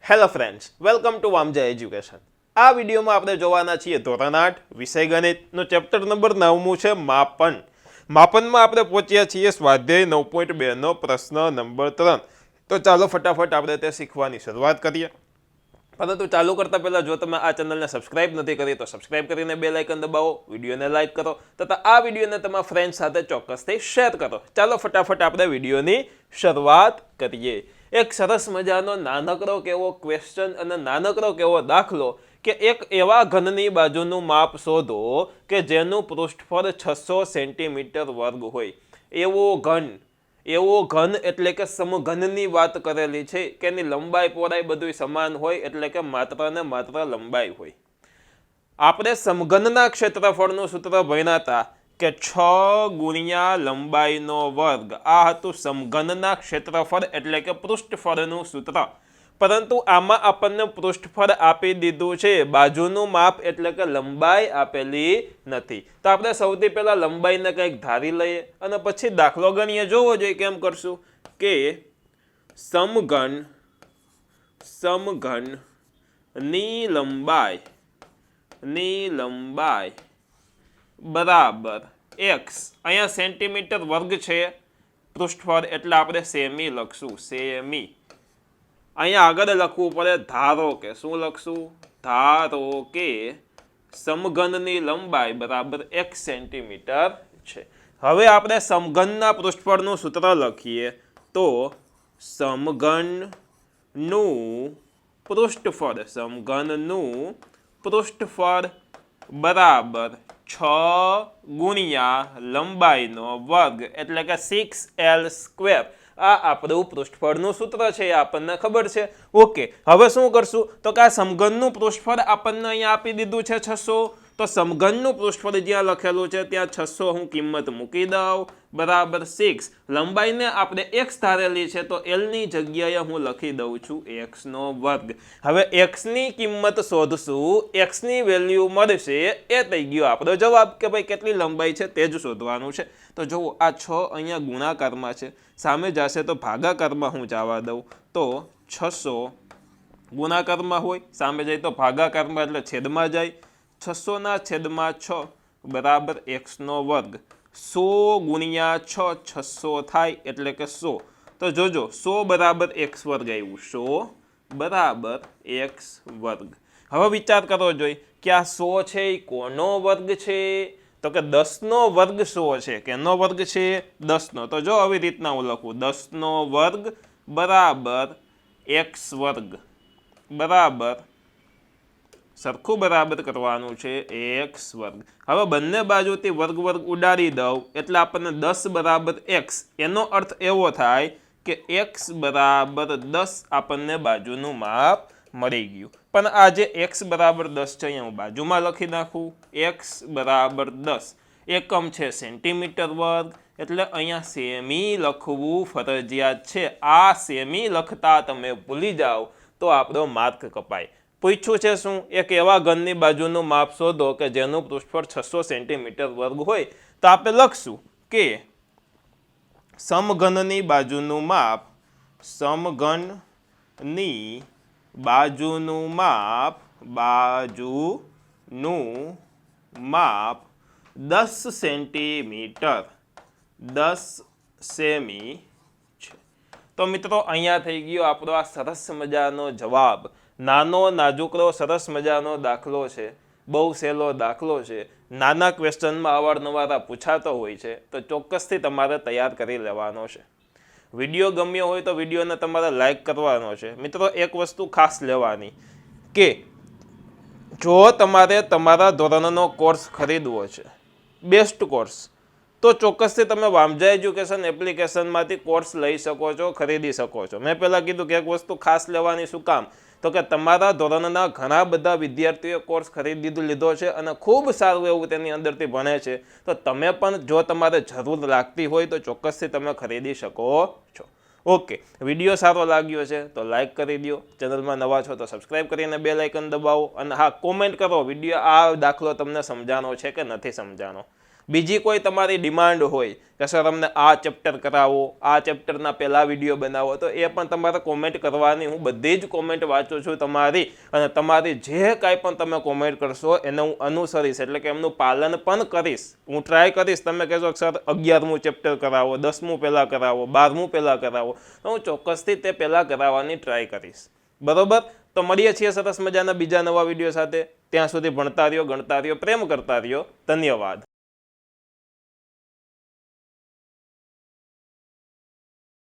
Hello friends, welcome to Vamja education. આ વિડીયોમાં આપણે જોવાના છીએ ધોરણ 8 વિષય ગણિતનો ચેપ્ટર નંબર 9 છે માપન. માપનમાં આપણે પહોંચ્યા છીએ સ્વાધ્યાય 9.2નો પ્રશ્ન નંબર 3. તો ચાલો ફટાફટ આપણે તે શીખવાની શરૂઆત કરીએ. પરંતુ ચાલુ કરતા પહેલા જો તમે આ ચેનલને સબસ્ક્રાઇબ નથી કરી તો સબસ્ક્રાઇબ કરીને બેલ આઇકન દબાવો, વિડીયોને લાઇક કરો તથા આ વિડીયોને તમારા ફ્રેન્ડ સાથે ચોક્કસથી શેર કરો. ચાલો ફટાફટ આપણે વિડીયોની શરૂઆત કરીએ. એક સરસ મજાનો નાનકડો કેવો ક્વેશ્ચન અને નાનકડો કેવો દાખલો કે એક એવા ઘનની બાજુનું માપ શોધો કે જેનું પૃષ્ઠફળ 600 સેન્ટીમીટર વર્ગ હોય. એવો ઘન એટલે કે સમઘનની વાત કરેલી છે કે એની લંબાઈ પહોળાઈ બધું સમાન હોય, એટલે કે માત્ર ને માત્ર લંબાઈ હોય. આપણે સમઘનના ક્ષેત્રફળનું સૂત્ર ભણ્યા હતા કે 6 ગુણ્યા લંબાઈનો વર્ગ. આ હતું સમઘનના ક્ષેત્રફળ એટલે કે પૃષ્ઠફળનું સૂત્ર. પરંતુ આમાં આપણને પૃષ્ઠફળ આપી દીધું છે, બાજુનું માપ એટલે કે લંબાઈ આપેલી નથી. તો આપણે સૌથી પહેલા લંબાઈને કંઈક ધારી લઈએ અને પછી દાખલો ગણીએ. જોવો જોઈએ કેમ કરશું કે સમઘનની લંબાઈ બરાબર x. અહીંયા સેન્ટીમીટર વર્ગ છે પૃષ્ઠફળ એટલે આપણે સેમી લખશું, સેમી. અહીંયા આગળ લખવું પડે ધારો કે. શું લખશું? ધારો કે સમઘનની લંબાઈ બરાબર 1 સેન્ટીમીટર છે. હવે આપણે સમઘનના પૃષ્ઠફળનું સૂત્ર લખીએ તો સમઘનનું પૃષ્ઠફળ બરાબર 6 ગુણ્યા લંબાઈનો વર્ગ એટલે કે 6l². આ આપણું પૃષ્ઠફળનું સૂત્ર છે, એ આપણને ખબર છે. ઓકે, હવે શું કરશું તો કે આ સમઘનનું પૃષ્ઠફળ આપણને અહીંયા આપી દીધું છે 600. તો સમઘનનું પૃષ્ઠફળ જ્યાં લખેલું છે ત્યાં 600 હું કિંમત મૂકી દઉં બરાબર 6. લંબાઈને આપણે x ધારેલી છે તો l ની જગ્યાએ હું લખી દઉં છું x². હવે x ની કિંમત શોધશું, x ની વેલ્યુ મળશે, એ થઈ ગયો આપણો જવાબ કે ભાઈ કેટલી લંબાઈ છે તે જ શોધવાનું છે. તો જુઓ આ 6 અહીંયા ગુણાકારમાં છે, સામે જશે તો ભાગાકારમાં હું જવા દઉં તો 600 ગુણાકારમાં હોય, સામે જાય તો ભાગાકારમાં એટલે છેદમાં જાય. 600/6 બરાબર x². 100 ગુણ્યા 6 600 થાય એટલે કે 100. તો જોજો 100 બરાબર x² આવ્યું, 100 બરાબર x². હવે વિચાર કરવો જોઈએ કે આ 100 છે એ કોનો વર્ગ છે તો કે 10નો વર્ગ 100 છે. કેનો વર્ગ છે? 10નો. તો જો આવી રીતના હું લખું 10નો વર્ગ બરાબર x² બરાબર સરખું બરાબર કરવાનું છે x². હવે બંને બાજુથી વર્ગ ઉડાડી દઉં એટલે આપણને 10 બરાબર x. એનો અર્થ એવો થાય કે x બરાબર 10 આપણને બાજુનું માપ મળી ગયું. પણ આ જે x બરાબર 10 છે અહીંયા હું બાજુમાં લખી નાખું. x બરાબર 10 એકમ છે સેન્ટીમીટર વર્ગ એટલે અહીંયા સેમી લખવું ફરજિયાત છે. આ સેમી લખતા તમે ભૂલી જાઓ તો આપણો માર્ક કપાય. પૂછ્યું છે શું? એક એવા ઘનની બાજુનું માપ શોધો કે જેનું પૃષ્ઠફળ 600 સેન્ટીમીટર વર્ગ હોય. તો આપણે લખશું કે સમઘનની બાજુનું માપ 10 સેન્ટીમીટર 10 સેમી છે. તો મિત્રો અહીંયા થઈ ગયો આપણો આ સરસ મજાનો જવાબ. નાનો નાજુકડો સરસ મજાનો દાખલો છે, બહુ સહેલો દાખલો છે. નાના ક્વેશ્ચનમાં અવારનવાર પૂછાતો હોય છે તો ચોક્કસથી તમારે તૈયાર કરી લેવાનો છે. વિડીયો ગમ્યો હોય તો વિડીયોને તમારે લાઈક કરવાનો છે. મિત્રો એક વસ્તુ ખાસ લેવાની કે જો તમારે તમારા ધોરણનો કોર્સ ખરીદવો છે, બેસ્ટ કોર્સ, તો ચોક્કસથી તમે વામજા એજ્યુકેશન એપ્લિકેશનમાંથી કોર્સ લઈ શકો છો, ખરીદી શકો છો. મેં પહેલાં કીધું કે એક વસ્તુ ખાસ લેવાની. શું કામ? તો કે તમારા ધોરણના ઘણા બધા વિદ્યાર્થીઓએ કોર્સ ખરીદી લીધો છે અને ખૂબ સારું એવું તેની અંદરથી ભણે છે. તો તમે પણ જો તમારે જરૂર લાગતી હોય તો ચોક્કસથી તમે ખરીદી શકો છો. ઓકે, વિડીયો સારો લાગ્યો છે તો લાઈક કરી દો. ચેનલમાં નવા છો તો સબસ્ક્રાઈબ કરીને બેલ આઇકન દબાવો અને હા, કોમેન્ટ કરો વિડીયો આ દાખલો તમને સમજાનો છે કે નથી સમજાનો. બીજી કોઈ તમારી ડિમાન્ડ હોય કે સર અમને આ ચેપ્ટર કરાવો, આ ચેપ્ટરના પહેલા વિડીયો બનાવો, તો એ પણ તમારે કોમેન્ટ કરવાની. હું બધી જ કોમેન્ટ વાંચું છું તમારી, અને તમારી જે કાંઈ પણ તમે કોમેન્ટ કરશો એને હું અનુસરીશ, એટલે કે એમનું પાલન પણ કરીશ. હું ટ્રાય કરીશ. તમે કહેશો કે સર 11મું ચેપ્ટર કરાવો, 10મું પહેલાં કરાવો, 12મું પહેલાં કરાવો, તો હું ચોક્કસથી તે પહેલાં કરાવવાની ટ્રાય કરીશ. બરોબર? તો મળીએ છીએ સરસ મજાના બીજા નવા વિડીયો સાથે. ત્યાં સુધી ભણતા રહ્યો, ગણતા રહ્યો, પ્રેમ કરતા રહ્યો. ધન્યવાદ.